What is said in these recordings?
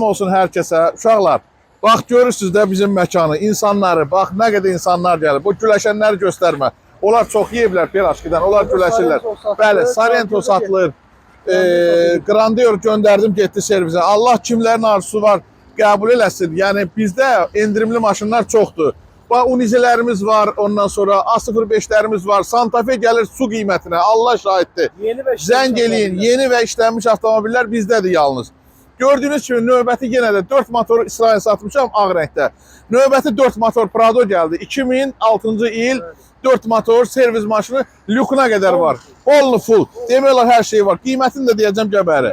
olsun hər kəsə. Uşaqlar, bax görürsünüz də bizim məkanı, insanları, bax nə qədər insanlar gəlir. Bu güləşənləri göstərmə. Onlar çox yeyiblər piraşkidən, onlar güləşirlər. Bəli, Sorento satılır. Grandeur göndərdim, getdi servisə. Allah kimlərin arzusu var, qəbul eləsin. Yəni bizdə endirimli maşınlar çoxdur. Bax Unizelərimiz var, ondan sonra A05'lərimiz var. Santa Fe gəlir su qiymətinə, Allah şahiddir. Zəng eləyin, yeni və işlənmiş avtomobillər bizdədir yalnız. Gördüyünüz kimi növbəti yenə də 4 motor İsrail satmışam ağ rəngdə. Növbəti 4 motor Prado gəldi. 2006-cı il 4 motor servis maşını lükuna qədər var. All full. Demək olar hər şey var. Qiymətini də deyəcəm gəbəri.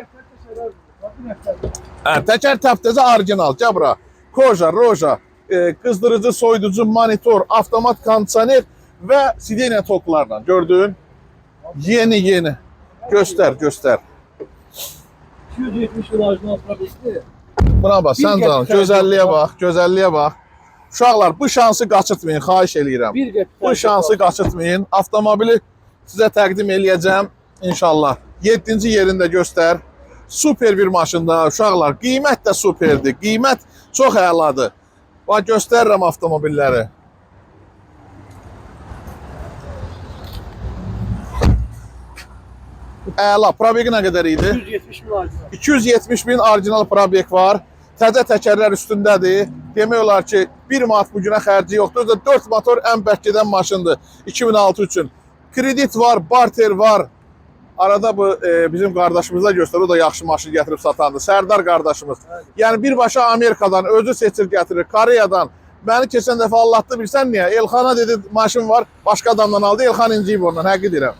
Təkər təftəzə orijinal, gəbra. Koja, roja, qızdırıcı, soyuducu, monitor, avtomat kondisioner və sideniya toklarla. Gördün? Yeni. Göstər. 270 bin orijinal probekli. Buna bax, sən canım, gözəlliyə bax. Uşaqlar, bu şansı qaçırtmayın, xahiş eləyirəm. Bu şansı qaçırtmayın. Avtomobili sizə təqdim eləyəcəm inşallah. 7-ci yerində göstər. Super bir maşında uşaqlar. Qiymət də superdir. Qiymət çox əladır. Bax, göstərirəm avtomobilləri. Əla, probeki nə qədər idi? 270 bin orijinal. 270 bin orijinal probek var. Təzə təkərlər üstündədir. Demək olar ki, 1 manat bu günə xərci yoxdur. 4 motor ən bərk gedən maşındır 2006 üçün. Kredit var, barter var. Arada bu bizim qardaşımıza göstər, o da yaxşı maşın gətirib satandır. Sərdar qardaşımız. Yəni birbaşa Amerikadan özü seçir gətirir, Koreyadan. Məni keçən dəfə Allah'tı bilsən niyə? Elxana dedi maşın var, başqa adamdan aldı, Elxan inciyib ondan, həqiq deyirəm.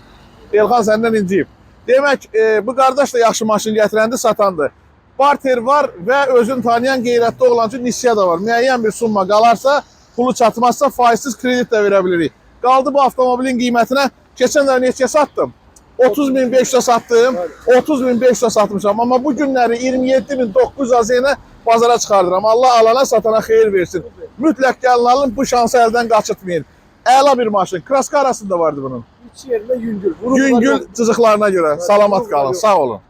Elxan səndən inciyib. Demək, bu qardaş da yaxşı maşın gətirəndi, satandı. Barter var və özün tanıyan qeyrətli olan üçün nisya da var. Müəyyən bir summa qalarsa, pulu çatmazsa faizsiz kredit də verə bilirik. Qaldı bu avtomobilin qiymətinə, keçən də neçə satdım? 30.500'e satdım, 30.500'e satmışam. Amma bu günləri 27.900 azeyinə bazara çıxardıram. Allah alana satana xeyir versin. Mütləq gəlin alın, bu şansı əldən qaçırtmayın. Əla bir maşın. Kraska arasında vardı bunun. İç yerində yüngül. Yüngül cızıqlarına görə salamat qalın. Sağ olun.